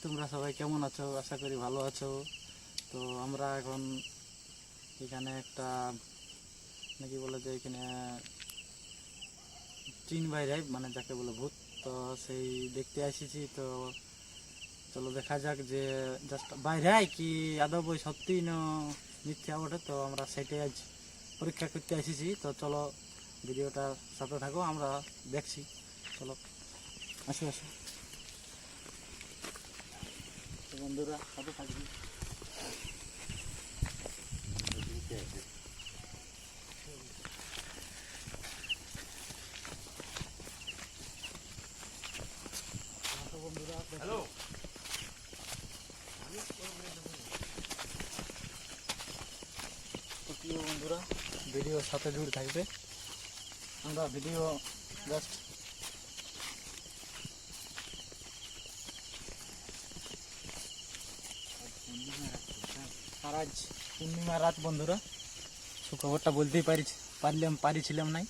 তোমরা সবাই কেমন আছো? আশা করি ভালো আছো। তো আমরা এখন এখানে একটা নাকি বলে যে এখানে চীন বাইরে মানে যাকে বলে ভূত, তো সেই দেখতে এসেছি। তো চলো দেখা যাক যে জাস্ট বাইরে কি আদৌ বই সত্যি না মিথ্যা ওঠে। তো আমরা সেটাই আজ পরীক্ষা করতে এসেছি। তো চলো ভিডিওটার সাথে থাকো, আমরা দেখছি। চলো আসো আসো তো বন্ধুরা সাথে থাকবি। বন্ধুরা হ্যালো, তো প্রিয় বন্ধুরা ভিডিওর সাথে জুড়ে থাকবে। আমরা ভিডিও জাস্ট আর আজ পূর্ণিমা রাত বন্ধুরা, সুখবরটা বলতেই পারিছিলাম নাই।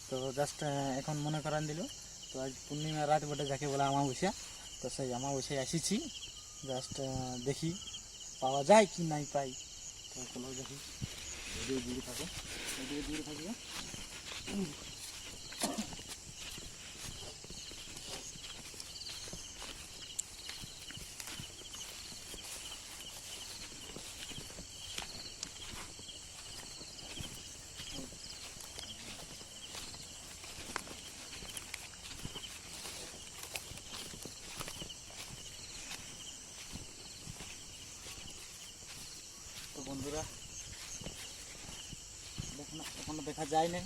তো জাস্ট এখন মনে করান দিল। তো আজ পূর্ণিমা রাত বটে, যাকে বলে আমাবস্যা। তো সেই আমাবস্যায় এসেছি। জাস্ট দেখি পাওয়া যায় কি নাই পাই। তো চলো দেখি, ভিডিও দূরে থাকো, ভিডিও দূরে থাকবে। তো বন্ধুরা এখনো দেখা যায় না,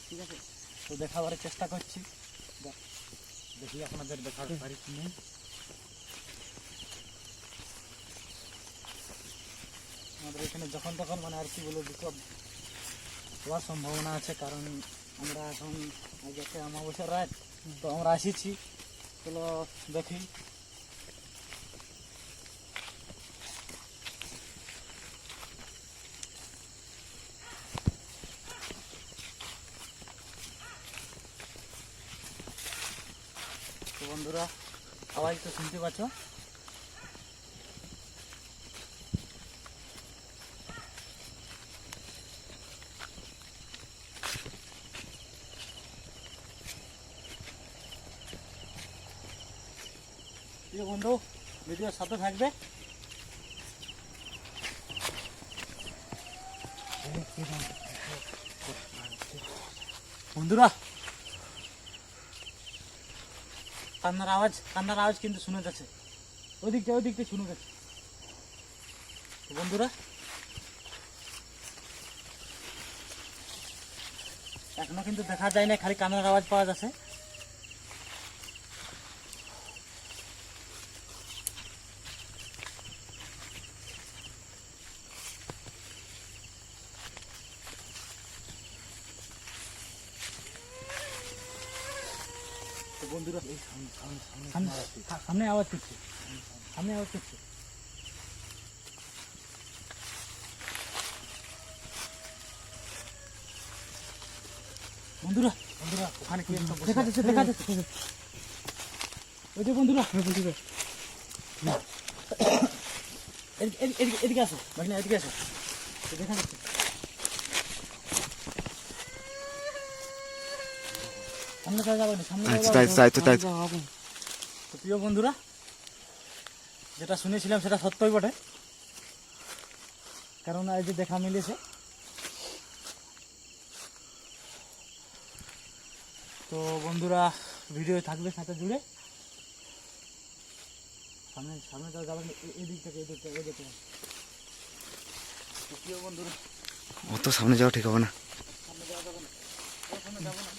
ঠিক আছে? তো দেখাবার চেষ্টা করছি, দেখি আপনাদের দেখাতে পারি কি নেই। আমাদের এখানে যখন তখন মানে আর কি বলে বিপদ হওয়ার সম্ভাবনা আছে, কারণ আমরা এখন আজ একটা আমাবস্যার রাত। তো আমরা আসিছি, চলো দেখি। তো বন্ধুরা আওয়াজ তো শুনতে পাচ্ছ। প্রিয় বন্ধু ভিডিওর সাথে থাকবে। বন্ধুরা কান্নার আওয়াজ কিন্তু শুনে যাচ্ছে, ওই দিকটা শুনে যাচ্ছে। তো বন্ধুরা এখনো কিন্তু দেখা যায় না, খালি কান্নার আওয়াজ পাওয়া যাচ্ছে। তো বন্ধুরা সামনে আওয়াজ করছে, বন্ধুরা ওখানে কি দেখা যাচ্ছে ওই যে বন্ধুরা এদিকে আসো ভাগনা, এদিকে আসো, দেখা যাচ্ছে। সামনে যাবে না, সামনে তো প্রিয় বন্ধুরা যেটা শুনেছিলাম সেটা সত্যই বটে, কারণ এই যে দেখা মিলেছে। তো বন্ধুরা ভিডিও থাকবে সাথে জুড়ে। সামনে তো যাবেন, এদিক থেকে তো প্রিয় বন্ধুরা অত সামনে যাওয়া ঠিক হবে না, সামনে যাওয়া যাবে না, সামনে যাবো না।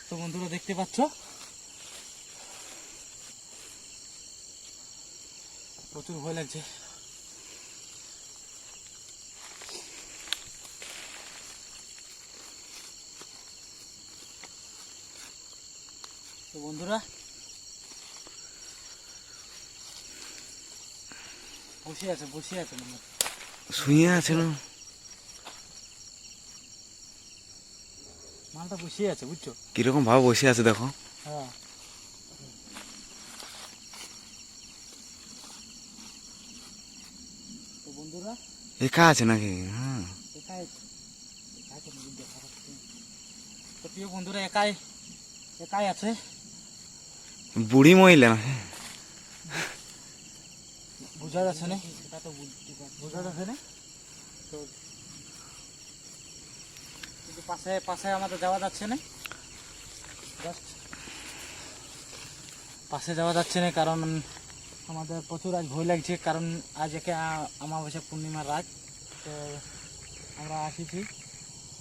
তো বন্ধুরা দেখতে পাচ্ছ প্রচুর ভয় লাগছে। তো বন্ধুরা বসে আছে শুয়ে আছে না? মালটা বসিয়ে আছে বুঝছো। কিরকম ভাবে বসে আছে দেখো। হ্যাঁ তো বন্ধুরা একা আছে নাকি? হ্যাঁ। একাই একাই তো বুঝতে পারছি। তো প্রিয় বন্ধুরা একাই একাই আছে। বুড়ি মহিলা নাকি? বোঝা যাচ্ছে না, সেটা তো বোঝা যাচ্ছে না। তো কিন্তু পাশে পাশে আমাদের যাওয়া যাচ্ছে না, জাস্ট পাশে যাওয়া যাচ্ছে না কারণ আমাদের প্রচুর আজ ভয় লাগছে, কারণ আজ একে আমাবস্যা পূর্ণিমার রাত। তো আমরা আসিছি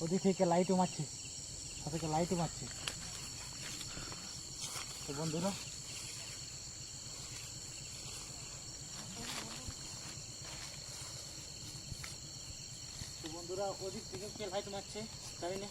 ওদিক থেকে লাইটও মারছি, ওদিকে লাইটও মারছি। তো বন্ধুরা ওদিক থেকে কে লাইট মারছে জানি না।